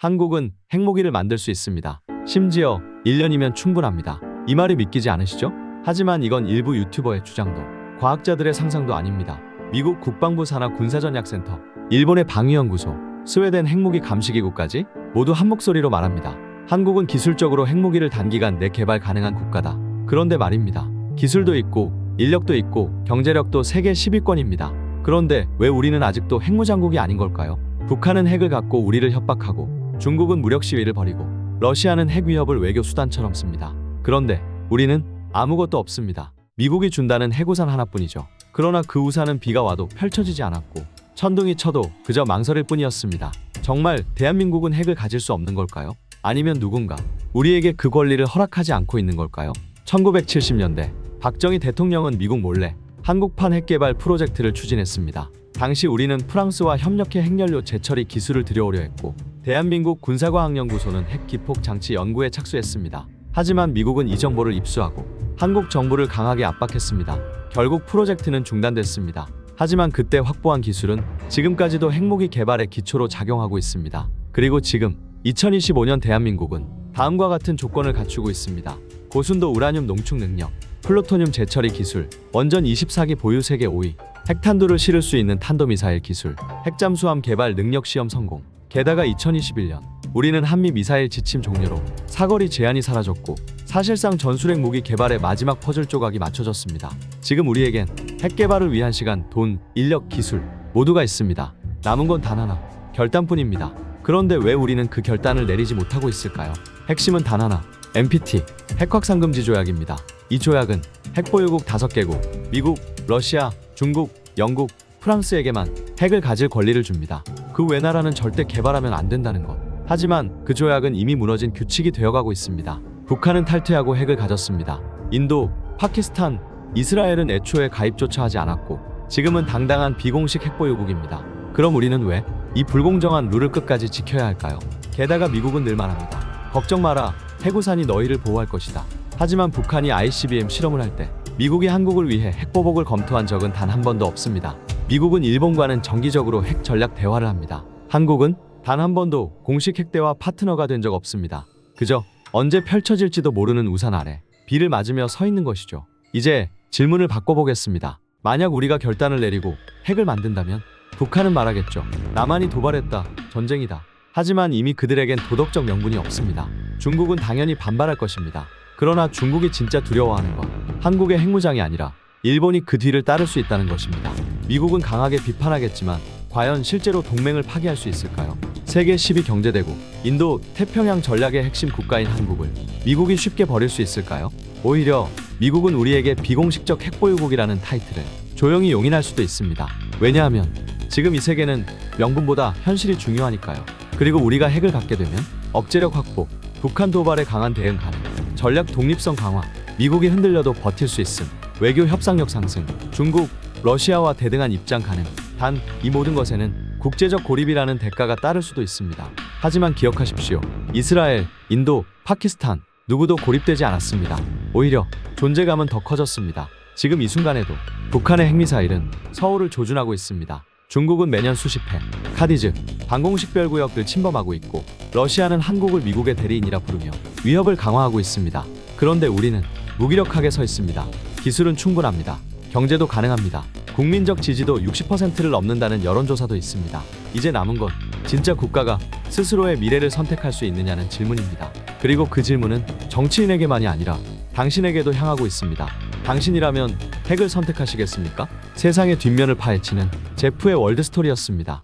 한국은 핵무기를 만들 수 있습니다. 심지어 1년이면 충분합니다. 이 말이 믿기지 않으시죠? 하지만 이건 일부 유튜버의 주장도 과학자들의 상상도 아닙니다. 미국 국방부 산하 군사전략센터, 일본의 방위연구소, 스웨덴 핵무기 감시기구까지 모두 한 목소리로 말합니다. 한국은 기술적으로 핵무기를 단기간 내 개발 가능한 국가다. 그런데 말입니다. 기술도 있고 인력도 있고 경제력도 세계 10위권입니다. 그런데 왜 우리는 아직도 핵무장국이 아닌 걸까요? 북한은 핵을 갖고 우리를 협박하고 중국은 무력 시위를 벌이고 러시아는 핵 위협을 외교 수단처럼 씁니다. 그런데 우리는 아무것도 없습니다. 미국이 준다는 핵우산 하나뿐이죠. 그러나 그 우산은 비가 와도 펼쳐지지 않았고 천둥이 쳐도 그저 망설일 뿐이었습니다. 정말 대한민국은 핵을 가질 수 없는 걸까요? 아니면 누군가 우리에게 그 권리를 허락하지 않고 있는 걸까요? 1970년대 박정희 대통령은 미국 몰래 한국판 핵개발 프로젝트를 추진했습니다. 당시 우리는 프랑스와 협력해 핵연료 재처리 기술을 들여오려 했고 대한민국 군사과학연구소는 핵기폭 장치 연구에 착수했습니다. 하지만 미국은 이 정보를 입수하고 한국 정부를 강하게 압박했습니다. 결국 프로젝트는 중단됐습니다. 하지만 그때 확보한 기술은 지금까지도 핵무기 개발의 기초로 작용하고 있습니다. 그리고 지금 2025년 대한민국은 다음과 같은 조건을 갖추고 있습니다. 고순도 우라늄 농축 능력, 플루토늄 재처리 기술, 원전 24기 보유 세계 5위, 핵탄두를 실을 수 있는 탄도미사일 기술, 핵잠수함 개발 능력 시험 성공. 게다가 2021년 우리는 한미 미사일 지침 종료로 사거리 제한이 사라졌고 사실상 전술핵 무기 개발의 마지막 퍼즐 조각이 맞춰졌습니다. 지금 우리에겐 핵 개발을 위한 시간, 돈, 인력, 기술 모두가 있습니다. 남은 건 단 하나, 결단뿐입니다. 그런데 왜 우리는 그 결단을 내리지 못하고 있을까요? 핵심은 단 하나, NPT, 핵확산금지 조약입니다. 이 조약은 핵보유국 5개국, 미국, 러시아, 중국, 영국, 프랑스에게만 핵을 가질 권리를 줍니다. 그 외 나라는 절대 개발하면 안 된다는 것. 하지만 그 조약은 이미 무너진 규칙이 되어가고 있습니다. 북한은 탈퇴하고 핵을 가졌습니다. 인도, 파키스탄, 이스라엘은 애초에 가입조차 하지 않았고 지금은 당당한 비공식 핵보유국입니다. 그럼 우리는 왜 이 불공정한 룰을 끝까지 지켜야 할까요? 게다가 미국은 늘 말합니다. 걱정 마라, 핵우산이 너희를 보호할 것이다. 하지만 북한이 ICBM 실험을 할 때 미국이 한국을 위해 핵보복을 검토한 적은 단 한 번도 없습니다. 미국은 일본과는 정기적으로 핵 전략 대화를 합니다. 한국은 단 한 번도 공식 핵대화 파트너가 된 적 없습니다. 그저 언제 펼쳐질지도 모르는 우산 아래 비를 맞으며 서 있는 것이죠. 이제 질문을 바꿔보겠습니다. 만약 우리가 결단을 내리고 핵을 만든다면 북한은 말하겠죠. 나만이 도발했다. 전쟁이다. 하지만 이미 그들에겐 도덕적 명분이 없습니다. 중국은 당연히 반발할 것입니다. 그러나 중국이 진짜 두려워하는 건 한국의 핵무장이 아니라 일본이 그 뒤를 따를 수 있다는 것입니다. 미국은 강하게 비판하겠지만 과연 실제로 동맹을 파기할 수 있을까요? 세계 10위 경제대국, 인도 태평양 전략의 핵심 국가인 한국을 미국이 쉽게 버릴 수 있을까요? 오히려 미국은 우리에게 비공식적 핵보유국이라는 타이틀을 조용히 용인할 수도 있습니다. 왜냐하면 지금 이 세계는 명분보다 현실이 중요하니까요. 그리고 우리가 핵을 갖게 되면 억제력 확보, 북한 도발에 강한 대응 가능, 전략 독립성 강화, 미국이 흔들려도 버틸 수 있음, 외교 협상력 상승, 중국, 러시아와 대등한 입장 가능. 단 이 모든 것에는 국제적 고립이라는 대가가 따를 수도 있습니다. 하지만 기억하십시오. 이스라엘, 인도, 파키스탄 누구도 고립되지 않았습니다. 오히려 존재감은 더 커졌습니다. 지금 이 순간에도 북한의 핵미사일은 서울을 조준하고 있습니다. 중국은 매년 수십 회, 카디즈, 방공식별구역을 침범하고 있고 러시아는 한국을 미국의 대리인이라 부르며 위협을 강화하고 있습니다. 그런데 우리는 무기력하게 서 있습니다. 기술은 충분합니다. 경제도 가능합니다. 국민적 지지도 60%를 넘는다는 여론조사도 있습니다. 이제 남은 건 진짜 국가가 스스로의 미래를 선택할 수 있느냐는 질문입니다. 그리고 그 질문은 정치인에게만이 아니라 당신에게도 향하고 있습니다. 당신이라면 핵을 선택하시겠습니까? 세상의 뒷면을 파헤치는 제프의 월드스토리였습니다.